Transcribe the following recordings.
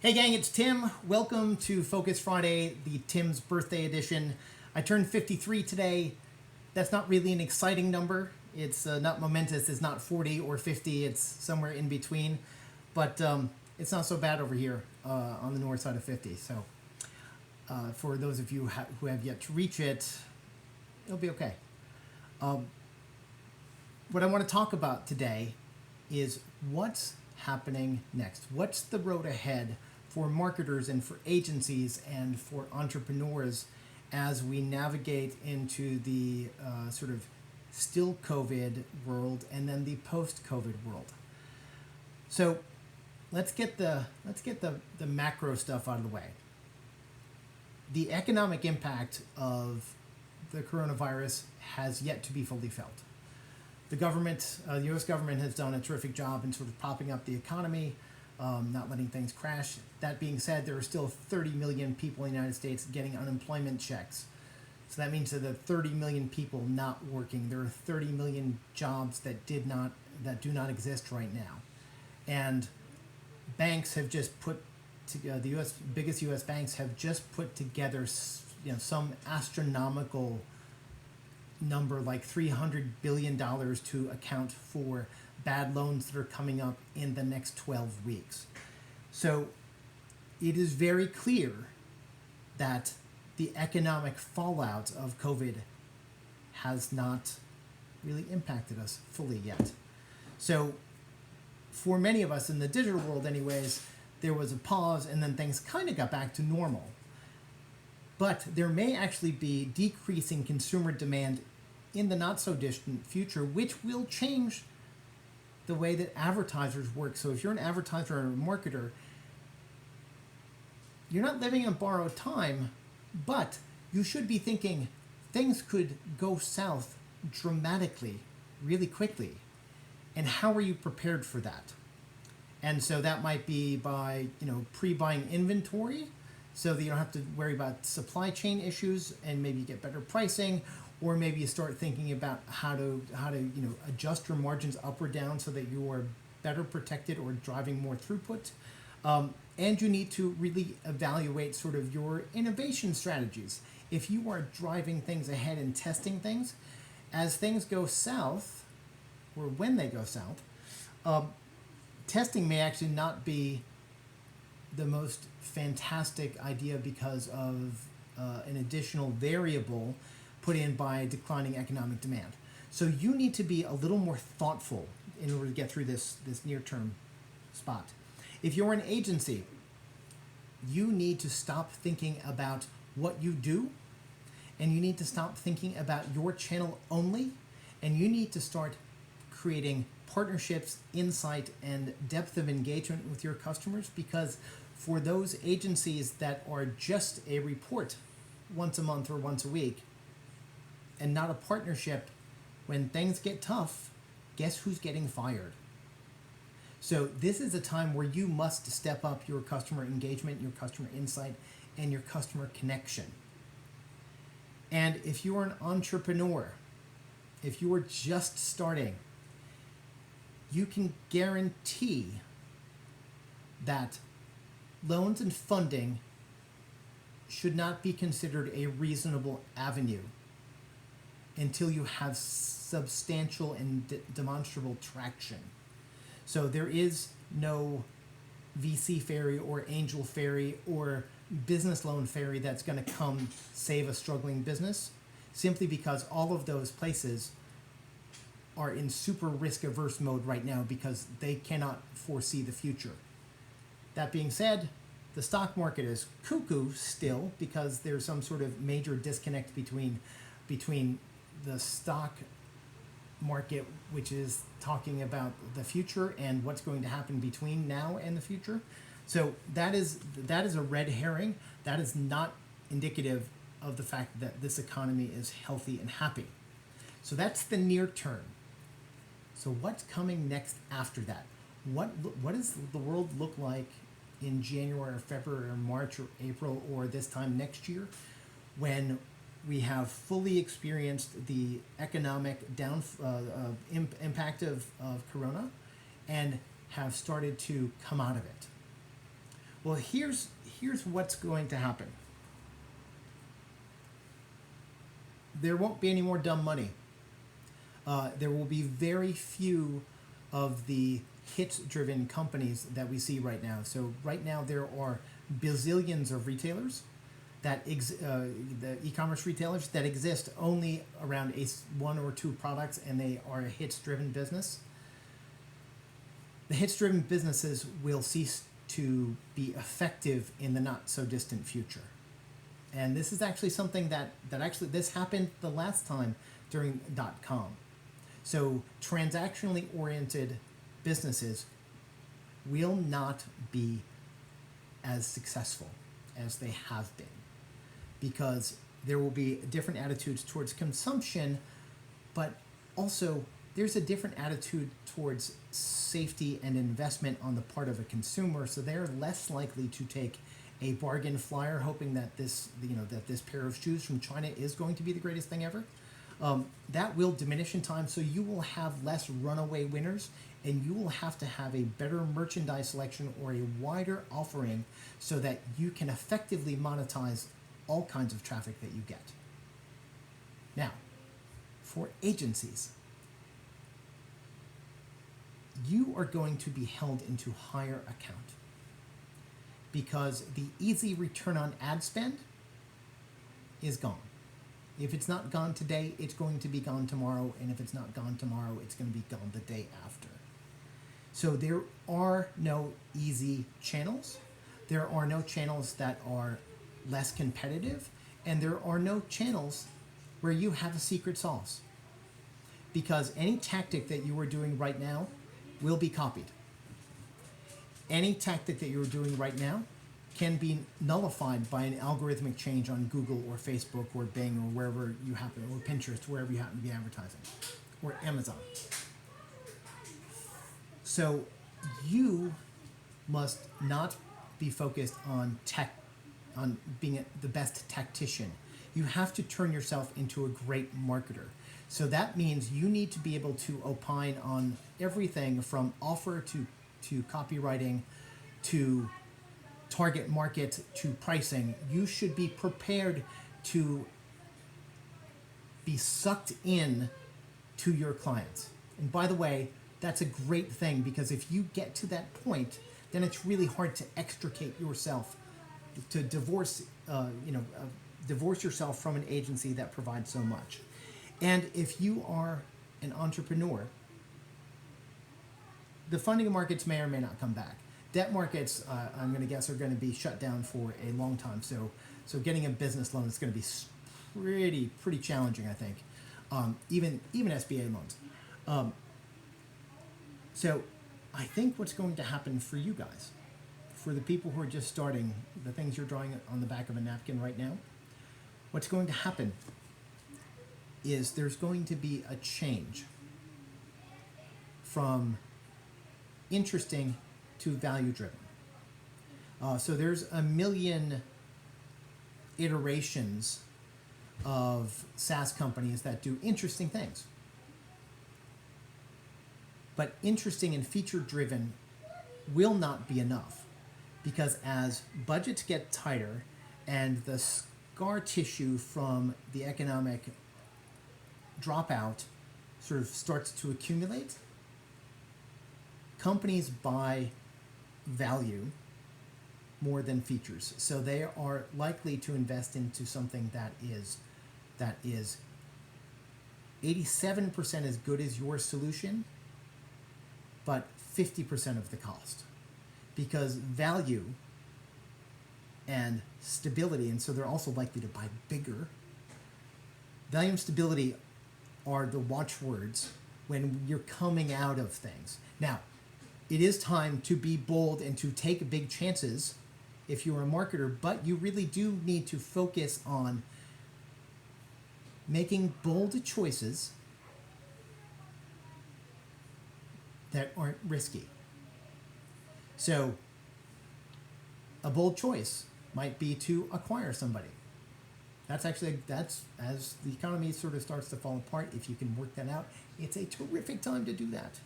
Hey gang, it's Tim. Welcome to Focus Friday, the Tim's birthday edition. I turned 53 today. That's not really an exciting number. It's not momentous. It's not 40 or 50. It's somewhere in between. But it's not so bad over here on the north side of 50. So for those of you who have yet to reach it, it'll be okay. What I want to talk about today is what's happening next. What's the road ahead for marketers and for agencies and for entrepreneurs as we navigate into the sort of still COVID world and then the post-COVID world. So let's get the macro stuff out of the way. The economic impact of the coronavirus has yet to be fully felt. The government, the U.S. government has done a terrific job in sort of propping up the economy, not letting things crash. That being said, there are still 30 million people in the United States getting unemployment checks. So that means that there are 30 million people not working. There are 30 million jobs that do not exist right now. And banks have just put together, the biggest U.S. banks have just put together, some astronomical number like $300 billion to account for bad loans that are coming up in the next 12 weeks. So it is very clear that the economic fallout of COVID has not really impacted us fully yet. So for many of us in the digital world anyways, there was a pause and then things kind of got back to normal. But there may actually be decreasing consumer demand in the not so distant future, which will change the way that advertisers work. So if you're an advertiser or a marketer, you're not living on borrowed time, but you should be thinking things could go south dramatically, really quickly. And how are you prepared for that? And so that might be by, pre-buying inventory so that you don't have to worry about supply chain issues and maybe get better pricing, or maybe you start thinking about how to adjust your margins up or down so that you are better protected or driving more throughput. And you need to really evaluate sort of your innovation strategies. If you are driving things ahead and testing things, as things go south, or when they go south, testing may actually not be the most fantastic idea because of an additional variable put in by declining economic demand. So you need to be a little more thoughtful in order to get through this near-term spot. If you're an agency, you need to stop thinking about what you do, and you need to stop thinking about your channel only, and you need to start creating partnerships, insight, and depth of engagement with your customers, because for those agencies that are just a report once a month or once a week and not a partnership, when things get tough, guess who's getting fired? So this is a time where you must step up your customer engagement, your customer insight, and your customer connection. And if you are an entrepreneur, if you are just starting, you can guarantee that loans and funding should not be considered a reasonable avenue until you have substantial and demonstrable traction. So there is no VC fairy or angel fairy or business loan fairy that's going to come save a struggling business, simply because all of those places are in super risk averse mode right now because they cannot foresee the future. That being said, the stock market is cuckoo still because there's some sort of major disconnect between the stock market, which is talking about the future, and what's going to happen between now and the future. So that is a red herring. That is not indicative of the fact that this economy is healthy and happy. So that's the near term. So what's coming next after that? What does the world look like in January or February or March or April or this time next year, when we have fully experienced the economic impact of corona and have started to come out of it? Well, here's what's going to happen. There won't be any more dumb money. There will be very few of the hit-driven companies that we see right now. So right now there are bazillions of retailers the e-commerce retailers that exist only around one or two products, and they are a hits-driven business. The hits-driven businesses will cease to be effective in the not-so-distant future. And this is actually something that actually, this happened the last time during .com. So transactionally oriented businesses will not be as successful as they have been, because there will be different attitudes towards consumption, but also there's a different attitude towards safety and investment on the part of a consumer. So they're less likely to take a bargain flyer hoping that this pair of shoes from China is going to be the greatest thing ever. That will diminish in time, so you will have less runaway winners, and you will have to have a better merchandise selection or a wider offering so that you can effectively monetize all kinds of traffic that you get. Now, for agencies, you are going to be held into higher account, because the easy return on ad spend is gone. If it's not gone today, it's going to be gone tomorrow, and if it's not gone tomorrow, it's going to be gone the day after. So there are no easy channels. There are no channels that are less competitive, and there are no channels where you have a secret sauce, because any tactic that you are doing right now will be copied. Any tactic that you're doing right now can be nullified by an algorithmic change on Google or Facebook or Bing or wherever you happen, or Pinterest, wherever you happen to be advertising, or Amazon. So you must not be focused on being the best tactician. You have to turn yourself into a great marketer. So that means you need to be able to opine on everything from offer to copywriting to target market to pricing. You should be prepared to be sucked in to your clients. And by the way, that's a great thing, because if you get to that point, then it's really hard to extricate yourself, to divorce yourself from an agency that provides so much. And if you are an entrepreneur, the funding markets may or may not come back. Debt markets, I'm going to guess, are going to be shut down for a long time. So getting a business loan is going to be pretty challenging, I think. Even SBA loans. So I think what's going to happen for you guys, for the people who are just starting, the things you're drawing on the back of a napkin right now, what's going to happen is there's going to be a change from interesting to value-driven. So there's a million iterations of SaaS companies that do interesting things. But interesting and feature-driven will not be enough, because as budgets get tighter and the scar tissue from the economic dropout sort of starts to accumulate, companies buy value more than features. So they are likely to invest into something that is 87% as good as your solution, but 50% of the cost, because value and stability, and so they're also likely to buy bigger. Value and stability are the watchwords when you're coming out of things. Now, it is time to be bold and to take big chances if you're a marketer, but you really do need to focus on making bold choices that aren't risky. So a bold choice might be to acquire somebody. That's as the economy sort of starts to fall apart, if you can work that out, it's a terrific time to do that.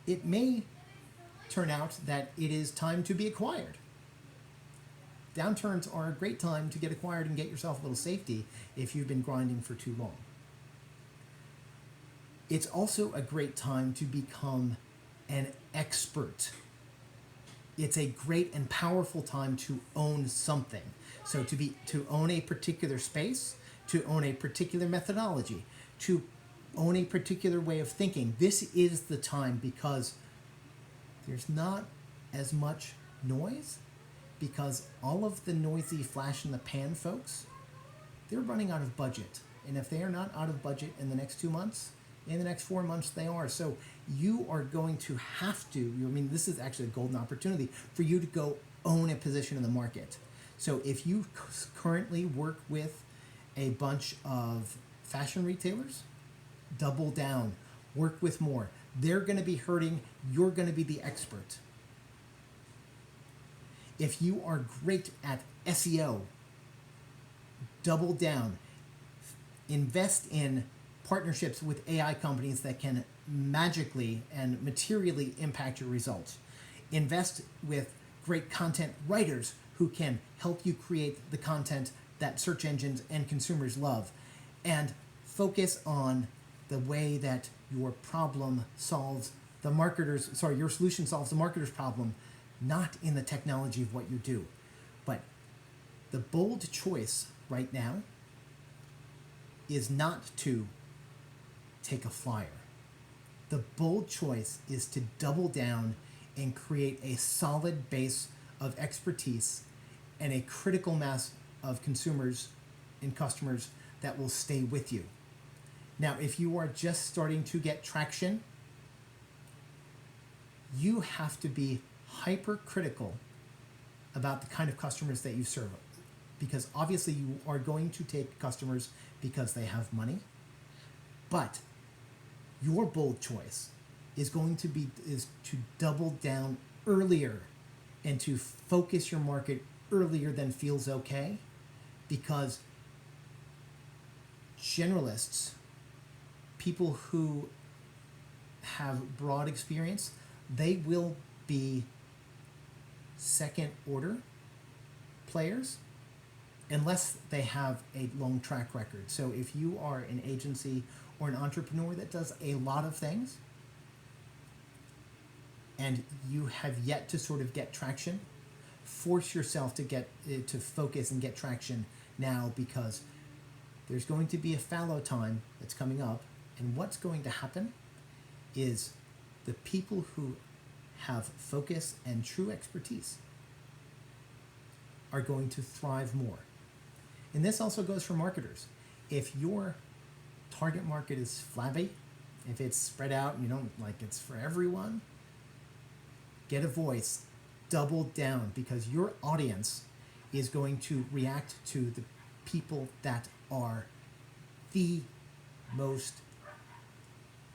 It may turn out that it is time to be acquired. Downturns are a great time to get acquired and get yourself a little safety if you've been grinding for too long. It's also a great time to become an expert. It's a great and powerful time to own something. So to own a particular space, to own a particular methodology, to own a particular way of thinking. This is the time because there's not as much noise, because all of the noisy flash in the pan folks, they're running out of budget. And if they are not out of budget in the next 2 months, in the next 4 months they are. So you are going to have to, I mean, this is actually a golden opportunity for you to go own a position in the market. So if you currently work with a bunch of fashion retailers, double down, work with more. They're going to be hurting, you're going to be the expert. If you are great at SEO, double down. Invest in partnerships with AI companies that can magically and materially impact your results. Invest with great content writers who can help you create the content that search engines and consumers love. And focus on the way that your problem solves the marketer's, your solution solves the marketer's problem, not in the technology of what you do. But the bold choice right now is not to take a flyer. The bold choice is to double down and create a solid base of expertise and a critical mass of consumers and customers that will stay with you. Now, if you are just starting to get traction, you have to be hypercritical about the kind of customers that you serve. Because obviously you are going to take customers because they have money. But your bold choice is to double down earlier and to focus your market earlier than feels okay. Because generalists, people who have broad experience, they will be second order players unless they have a long track record. So if you are an agency or an entrepreneur that does a lot of things and you have yet to sort of get traction, force yourself to focus and get traction now, because there's going to be a fallow time that's coming up. And what's going to happen is the people who have focus and true expertise are going to thrive more. And this also goes for marketers. If your target market is flabby, if it's spread out and you don't like it's for everyone, get a voice, double down, because your audience is going to react to the people that are the most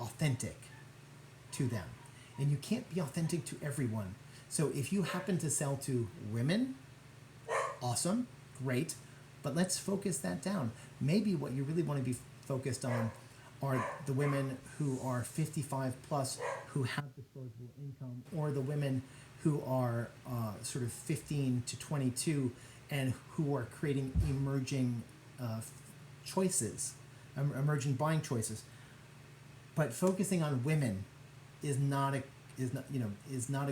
authentic to them. And you can't be authentic to everyone. So if you happen to sell to women, awesome, great, but let's focus that down. Maybe what you really want to be focused on are the women who are 55 plus who have disposable income, or the women who are sort of 15 to 22 and who are creating emerging choices, emerging buying choices. But focusing on women is not a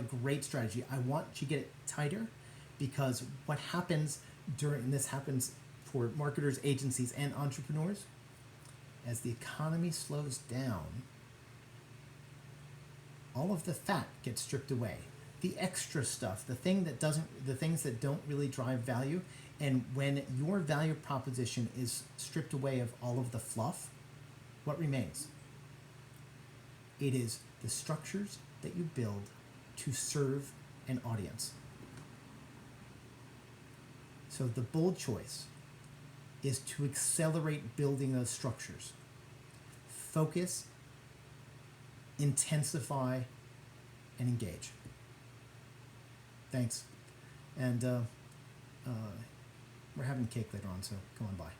great strategy. I want you to get it tighter, because what happens this happens for marketers, agencies, and entrepreneurs, as the economy slows down, all of the fat gets stripped away. The extra stuff, the things that don't really drive value, and when your value proposition is stripped away of all of the fluff, what remains? It is the structures that you build to serve an audience. So the bold choice is to accelerate building those structures. Focus, intensify, and engage. Thanks. And we're having cake later on, so come on by.